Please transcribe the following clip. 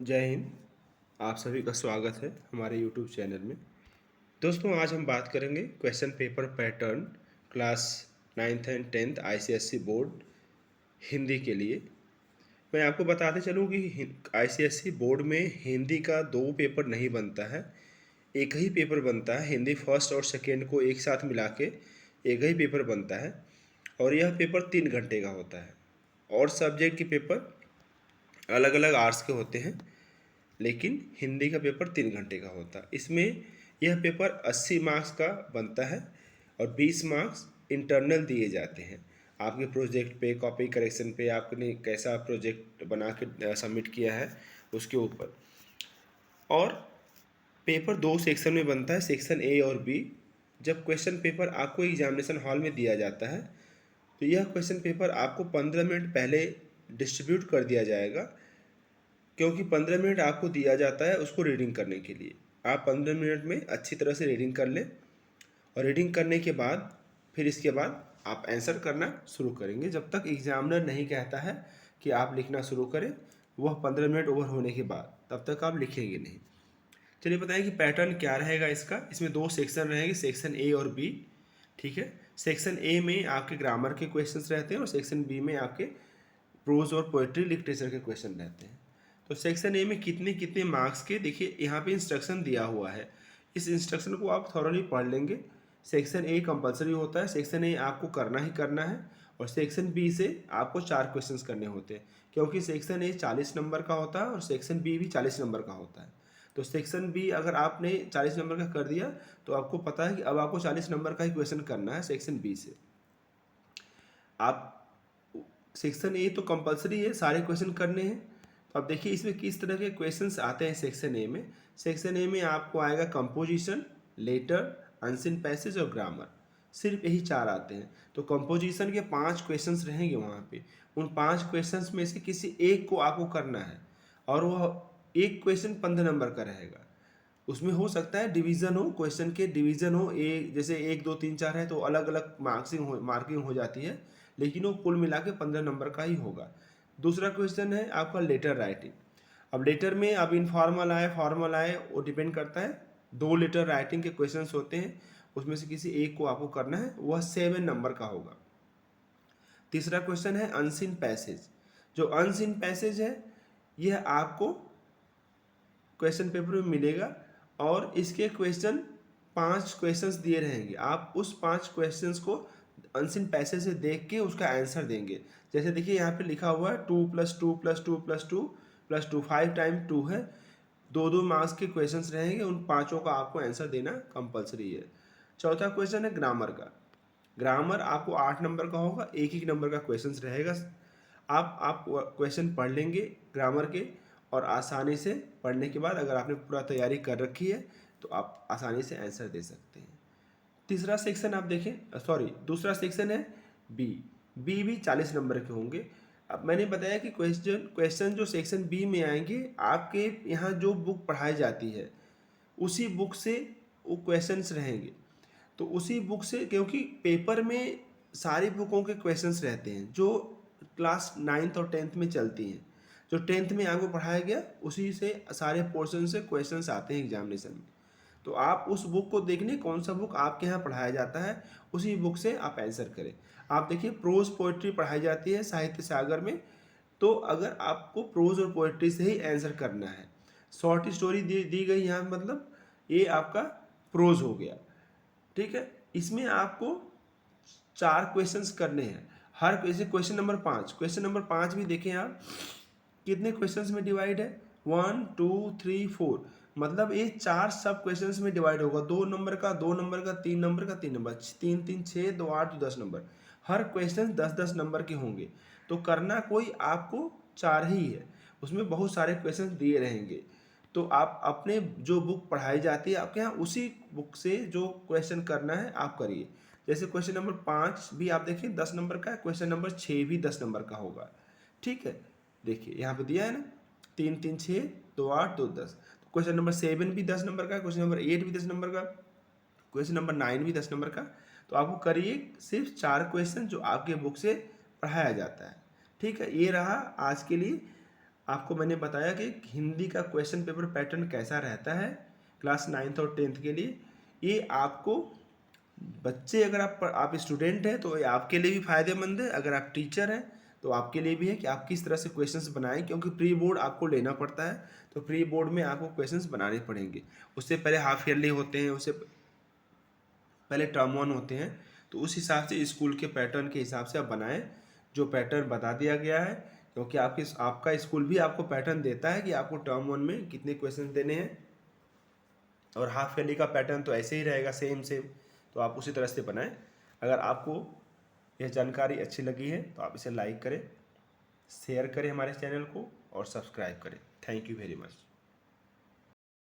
जय हिंद। आप सभी का स्वागत है हमारे यूट्यूब चैनल में। दोस्तों, आज हम बात करेंगे question paper pattern class 9th and 10th ICSE board Hindi के लिए। मैं आपको बताते चलूँ कि आईसीएसई बोर्ड में हिंदी का दो पेपर नहीं बनता है, एक ही पेपर बनता है। हिंदी फर्स्ट और सेकेंड को एक साथ मिला के एक ही पेपर बनता है और यह पेपर 3 घंटे का होता है। और सब्जेक्ट के पेपर अलग अलग आर्ट्स के होते हैं, लेकिन हिंदी का पेपर 3 घंटे का होता है। इसमें यह पेपर 80 मार्क्स का बनता है और 20 मार्क्स इंटरनल दिए जाते हैं। आपके प्रोजेक्ट पे, कॉपी करेक्शन पे, आपने कैसा प्रोजेक्ट बना के सबमिट किया है उसके ऊपर। और पेपर दो सेक्शन में बनता है, सेक्शन ए और बी। जब क्वेश्चन पेपर आपको एग्जामिनेशन हॉल में दिया जाता है तो यह क्वेश्चन पेपर आपको 15 मिनट पहले डिस्ट्रीब्यूट कर दिया जाएगा, क्योंकि 15 मिनट आपको दिया जाता है उसको रीडिंग करने के लिए। आप 15 मिनट में अच्छी तरह से रीडिंग कर लें और रीडिंग करने के बाद फिर इसके बाद आप आंसर करना शुरू करेंगे। जब तक एग्जामिनर नहीं कहता है कि आप लिखना शुरू करें, वह 15 मिनट ओवर होने के बाद, तब तक आप लिखेंगे नहीं। चलिए बताएं कि पैटर्न क्या रहेगा इसका। इसमें दो सेक्शन रहेंगे, सेक्शन ए और बी। ठीक है। सेक्शन ए में आपके ग्रामर के क्वेश्चंस रहते हैं और सेक्शन बी में आपके प्रोज और पोएट्री लिटरेचर के क्वेश्चन रहते हैं। तो सेक्शन ए में कितने कितने मार्क्स के, देखिए यहाँ पे इंस्ट्रक्शन दिया हुआ है। इस इंस्ट्रक्शन को आप थॉरली पढ़ लेंगे। सेक्शन ए कंपलसरी होता है, सेक्शन ए आपको करना ही करना है। और सेक्शन बी से आपको 4 क्वेश्चंस करने होते हैं, क्योंकि सेक्शन ए 40 नंबर का होता है और सेक्शन बी भी 40 नंबर का होता है। तो सेक्शन बी अगर आपने 40 नंबर का कर दिया तो आपको पता है कि अब आपको 40 नंबर का ही क्वेश्चन करना है सेक्शन बी से। आप सेक्शन ए तो कंपलसरी है, सारे क्वेश्चन करने हैं। तो अब देखिए इसमें किस तरह के क्वेश्चंस आते हैं सेक्शन ए में। सेक्शन ए में आपको आएगा कंपोजिशन, लेटर, अनसीन पैसेज और ग्रामर। सिर्फ यही 4 आते हैं। तो कंपोजिशन के 5 क्वेश्चंस रहेंगे वहाँ पे। उन 5 क्वेश्चंस में से किसी एक को आपको करना है और वह एक क्वेश्चन 15 नंबर का रहेगा। उसमें हो सकता है डिवीज़न हो, क्वेश्चन के डिवीज़न हो, जैसे 1 2 3 4 है तो अलग अलग मार्किंग हो जाती है, लेकिन वो कुल मिला के 15 नंबर का ही होगा। दूसरा क्वेश्चन है आपका लेटर राइटिंग। अब लेटर में अब इनफॉर्मल आए, फॉर्मल आए, वो डिपेंड करता है। 2 लेटर राइटिंग के क्वेश्चन होते हैं, उसमें से किसी एक को आपको करना है, वह 7 नंबर का होगा। तीसरा क्वेश्चन है अनसीन पैसेज। जो अनसीन पैसेज है यह आपको क्वेश्चन पेपर में मिलेगा और इसके क्वेश्चन 5 क्वेश्चंस दिए रहेंगे। आप उस 5 क्वेश्चंस को अनसीन पैसेज से देख के उसका आंसर देंगे। जैसे देखिए यहाँ पे लिखा हुआ है 2 + 2 + 2 + 2 + 2 5 टाइम 2 है। 2 मार्क्स के क्वेश्चंस रहेंगे, उन पाँचों का आपको आंसर देना कंपलसरी है। चौथा क्वेश्चन है ग्रामर का। ग्रामर आपको 8 नंबर का होगा, एक एक नंबर का क्वेश्चन रहेगा। आप क्वेश्चन पढ़ लेंगे ग्रामर के और आसानी से पढ़ने के बाद अगर आपने पूरा तैयारी कर रखी है तो आप आसानी से आंसर दे सकते हैं। तीसरा सेक्शन आप देखें, सॉरी दूसरा सेक्शन है बी। बी भी 40 नंबर के होंगे। अब मैंने बताया कि क्वेश्चन जो सेक्शन बी में आएंगे, आपके यहाँ जो बुक पढ़ाई जाती है उसी बुक से वो क्वेश्चंस रहेंगे। तो उसी बुक से, क्योंकि पेपर में सारी बुकों के क्वेश्चंस रहते हैं जो क्लास 9th और 10th में चलती हैं। जो 10th में आपको पढ़ाया गया उसी से सारे पोर्शन से क्वेश्चंस आते हैं एग्जामिनेशन में। तो आप उस बुक को देखने कौन सा बुक आपके यहाँ पढ़ाया जाता है, उसी बुक से आप आंसर करें। आप देखिए प्रोज पोइट्री पढ़ाई जाती है साहित्य सागर में, तो अगर आपको प्रोज और पोइट्री से ही आंसर करना है। शॉर्ट स्टोरी दी गई यहाँ, मतलब ये आपका प्रोज हो गया। ठीक है। इसमें आपको 4 क्वेश्चंस करने हैं। हर क्वेश्चन नंबर 5, क्वेश्चन नंबर 5 भी देखें आप कितने क्वेश्चंस में डिवाइड है, 1 2 3 4, मतलब ये 4 सब क्वेश्चंस में डिवाइड होगा। 2 नंबर का, 2 नंबर का, 3 नंबर का, 3 नंबर, 3 3 6 2 8 10 नंबर। हर क्वेश्चन 10 10 नंबर के होंगे। तो करना कोई आपको 4 ही है, उसमें बहुत सारे क्वेश्चन दिए रहेंगे। तो आप अपने जो बुक पढ़ाई जाती है आपके यहाँ, उसी बुक से जो क्वेश्चन करना है आप करिए। जैसे क्वेश्चन नंबर 5 भी आप देखिए 10 नंबर का है, क्वेश्चन नंबर 6 भी 10 नंबर का होगा। ठीक है। देखिए यहाँ पे दिया है ना, 3 3 6 2 8 2 10। तो क्वेश्चन नंबर 7 भी 10 नंबर का, क्वेश्चन नंबर 8 भी 10 नंबर का, क्वेश्चन नंबर 9 भी 10 नंबर का। तो आपको करिए सिर्फ 4 क्वेश्चन जो आपके बुक से पढ़ाया जाता है। ठीक है। ये रहा आज के लिए। आपको मैंने बताया कि हिंदी का क्वेश्चन पेपर पैटर्न कैसा रहता है क्लास 9th और 10th के लिए। ये आपको बच्चे, अगर आप स्टूडेंट हैं तो ये आपके लिए भी फायदेमंद है, अगर आप टीचर हैं तो आपके लिए भी है कि आप किस तरह से क्वेश्चंस बनाएं, क्योंकि प्री बोर्ड आपको लेना पड़ता है। तो प्री बोर्ड में आपको क्वेश्चंस बनाने पड़ेंगे। उससे पहले हाफ ईयरली होते हैं, उससे पहले टर्म 1 होते हैं। तो उस हिसाब से स्कूल के पैटर्न के हिसाब से आप बनाएं, जो पैटर्न बता दिया गया है, क्योंकि आपका स्कूल भी आपको पैटर्न देता है कि आपको टर्म 1 में कितने क्वेश्चन देने हैं। और हाफ ईयरली का पैटर्न तो ऐसे ही रहेगा, सेम सेम। तो आप उसी तरह से बनाएं। अगर आपको यह जानकारी अच्छी लगी है तो आप इसे लाइक करें, शेयर करें हमारे चैनल को और सब्सक्राइब करें। Thank you very much.